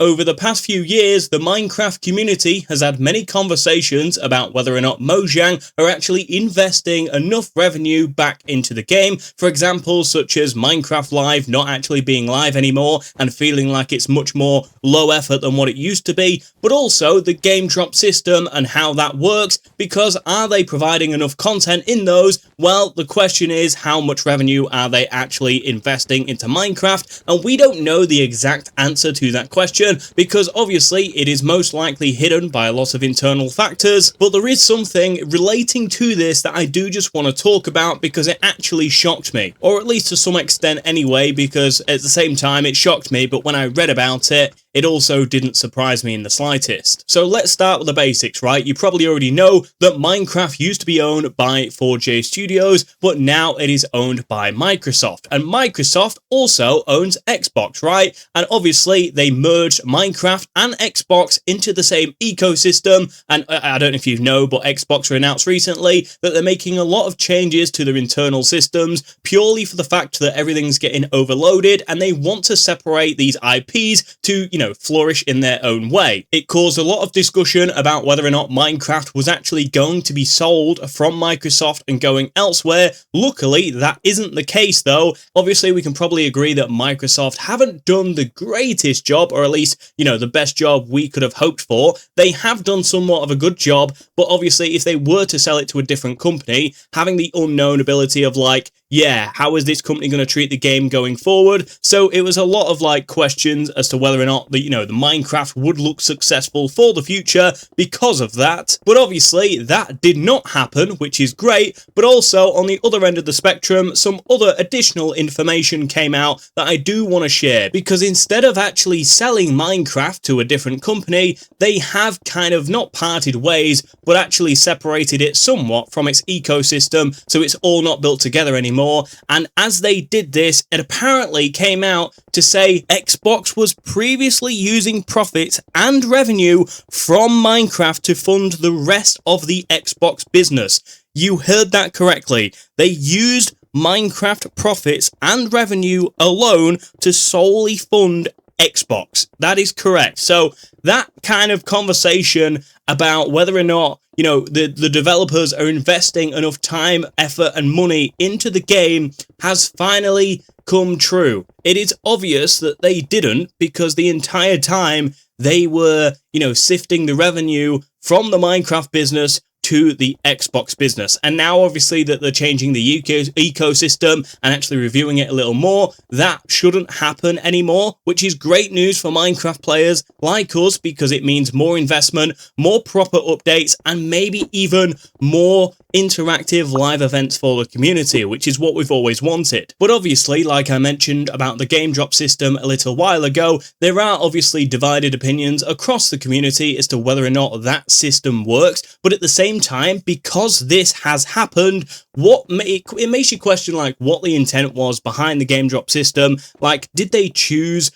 Over the past few years, the Minecraft community has had many conversations about whether or not Mojang are actually investing enough revenue back into the game. For example, such as Minecraft Live not actually being live anymore and feeling like it's much more low effort than what it used to be, but also the game drop system and how that works, because are they providing enough content in those? Well, the question is, how much revenue are they actually investing into Minecraft? And we don't know the exact answer to that question, because obviously it is most likely hidden by a lot of internal factors, but there is something relating to this that I do just want to talk about because it actually shocked me, or at least to some extent anyway, because at the same time it shocked me, but when I read about it, it also didn't surprise me in the slightest. So let's start with the basics, right? You probably already know that Minecraft used to be owned by 4J Studios, but now it is owned by Microsoft. And Microsoft also owns Xbox, right? And obviously they merged Minecraft and Xbox into the same ecosystem. And I don't know if you know, but Xbox announced recently that they're making a lot of changes to their internal systems purely for the fact that everything's getting overloaded and they want to separate these IPs to, flourish in their own way. It caused a lot of discussion about whether or not Minecraft was actually going to be sold from Microsoft and going elsewhere. Luckily, that isn't the case though. Obviously, we can probably agree that Microsoft haven't done the greatest job, or at least, the best job we could have hoped for. They have done somewhat of a good job, but obviously if they were to sell it to a different company, having the unknown ability of how is this company going to treat the game going forward? So it was a lot of questions as to whether or not the Minecraft would look successful for the future because of that. But obviously that did not happen, which is great. But also on the other end of the spectrum, some other additional information came out that I do want to share, because instead of actually selling Minecraft to a different company, they have kind of not parted ways, but actually separated it somewhat from its ecosystem, so it's all not built together anymore. And as they did this, it apparently came out to say Xbox was previously using profits and revenue from Minecraft to fund the rest of the Xbox business. You heard that correctly. They used Minecraft profits and revenue alone to solely fund Xbox. That is correct. So that kind of conversation about whether or not the developers are investing enough time, effort and money into the game has finally come true. It is obvious that they didn't, because the entire time they were sifting the revenue from the Minecraft business to the Xbox business. And now obviously that they're changing the ecosystem and actually reviewing it a little more, that shouldn't happen anymore, which is great news for Minecraft players like us, because it means more investment, more proper updates, and maybe even more interactive live events for the community, which is what we've always wanted. But obviously, like I mentioned about the game drop system a little while ago, there are obviously divided opinions across the community as to whether or not that system works. But at the same time, because this has happened, it makes you question what the intent was behind the game drop system. Did they choose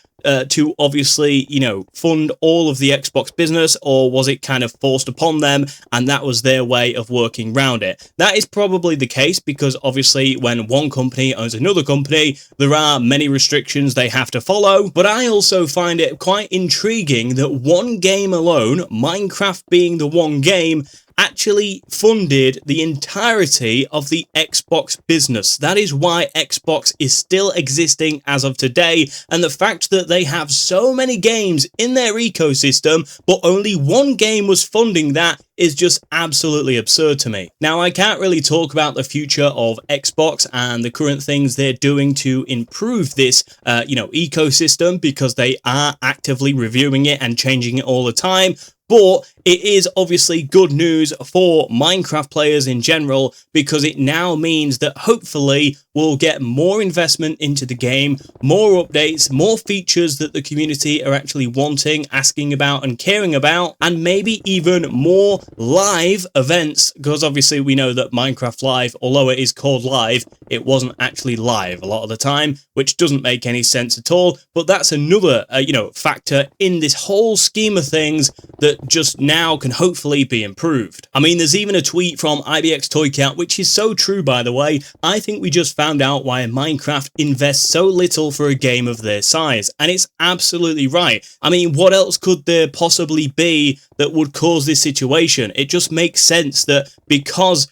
to obviously, fund all of the Xbox business, or was it kind of forced upon them and that was their way of working around it? That is probably the case, because obviously when one company owns another company, there are many restrictions they have to follow. But I also find it quite intriguing that one game alone, Minecraft being the one game, actually funded the entirety of the Xbox business. That is why Xbox is still existing as of today, and the fact that they have so many games in their ecosystem but only one game was funding that is just absolutely absurd to me. Now, I can't really talk about the future of Xbox and the current things they're doing to improve this ecosystem, because they are actively reviewing it and changing it all the time. But it is obviously good news for Minecraft players in general, because it now means that hopefully we'll get more investment into the game, more updates, more features that the community are actually wanting, asking about and caring about, and maybe even more live events, because obviously we know that Minecraft Live, although it is called live, it wasn't actually live a lot of the time, which doesn't make any sense at all. But that's another factor in this whole scheme of things that just now can hopefully be improved. I mean, there's even a tweet from IBX Toycat, which is so true, by the way. I think we just found out why Minecraft invests so little for a game of their size, and it's absolutely right. I mean, what else could there possibly be that would cause this situation? It just makes sense that because,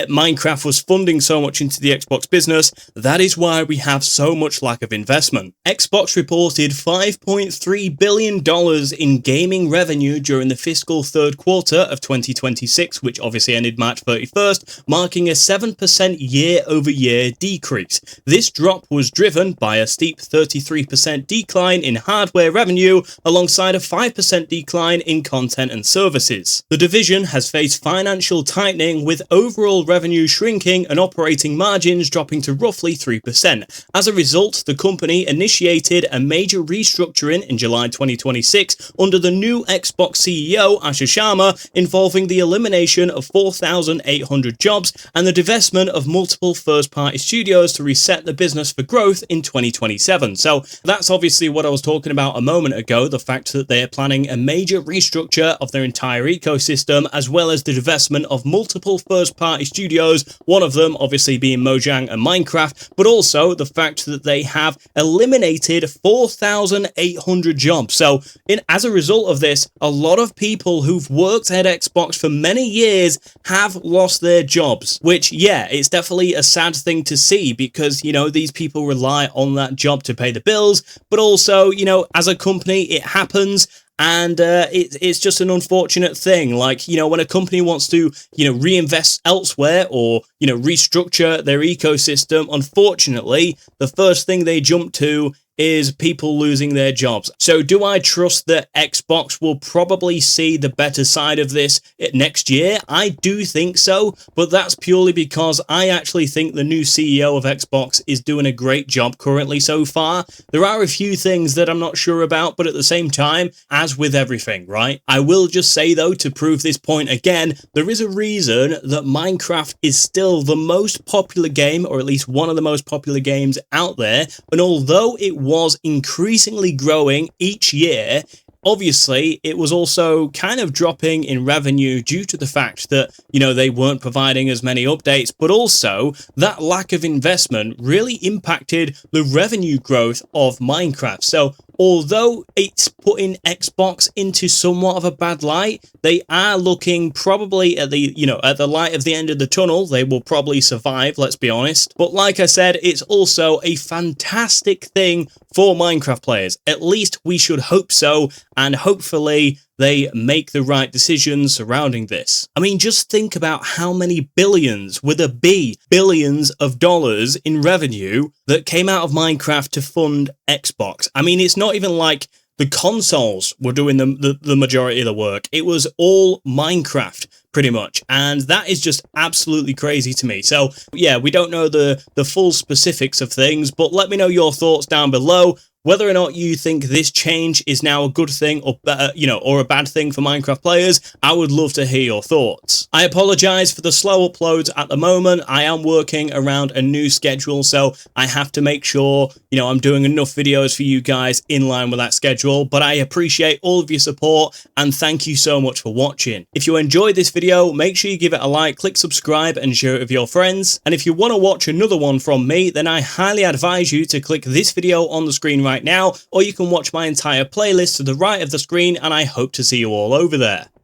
Minecraft was funding so much into the Xbox business, that is why we have so much lack of investment. Xbox reported $5.3 billion in gaming revenue during the fiscal third quarter of 2026, which obviously ended March 31st, marking a 7% year-over-year decrease. This drop was driven by a steep 33% decline in hardware revenue, alongside a 5% decline in content and services. The division has faced financial tightening, with overall revenue shrinking and operating margins dropping to roughly 3%. As a result, the company initiated a major restructuring in July 2026 under the new Xbox CEO Asher Sharma, involving the elimination of 4,800 jobs and the divestment of multiple first-party studios to reset the business for growth in 2027. So that's obviously what I was talking about a moment ago, the fact that they're planning a major restructure of their entire ecosystem, as well as the divestment of multiple first-party studios, one of them obviously being Mojang and Minecraft, but also the fact that they have eliminated 4,800 jobs. So as a result of this, a lot of people who've worked at Xbox for many years have lost their jobs, which, yeah, it's definitely a sad thing to see, because, these people rely on that job to pay the bills, but also, as a company, it happens. And it's just an unfortunate thing. Like, when a company wants to, reinvest elsewhere or, restructure their ecosystem, unfortunately, the first thing they jump to is people losing their jobs. So do I trust that Xbox will probably see the better side of this next year? I do think so, but that's purely because I actually think the new CEO of Xbox is doing a great job currently so far. There are a few things that I'm not sure about, but at the same time, as with everything, right? I will just say though, to prove this point again, there is a reason that Minecraft is still the most popular game, or at least one of the most popular games out there, and although it was increasingly growing each year, obviously, it was also kind of dropping in revenue due to the fact that, they weren't providing as many updates, but also that lack of investment really impacted the revenue growth of Minecraft. So although it's putting Xbox into somewhat of a bad light, they are looking probably at the light of the end of the tunnel. They will probably survive, let's be honest. But like I said, it's also a fantastic thing for Minecraft players. At least we should hope so, and hopefully they make the right decisions surrounding this. I mean, just think about how many billions, with a B, billions of dollars in revenue that came out of Minecraft to fund Xbox. I mean, it's not even like the consoles were doing the majority of the work. It was all Minecraft, pretty much. And that is just absolutely crazy to me. So yeah, we don't know the full specifics of things, but let me know your thoughts down below. Whether or not you think this change is now a good thing or a bad thing for Minecraft players, I would love to hear your thoughts. I apologize for the slow uploads at the moment. I am working around a new schedule, so I have to make sure, I'm doing enough videos for you guys in line with that schedule, but I appreciate all of your support and thank you so much for watching. If you enjoyed this video, make sure you give it a like, click subscribe and share it with your friends. And if you want to watch another one from me, then I highly advise you to click this video on the screen right now, or you can watch my entire playlist to the right of the screen, and I hope to see you all over there.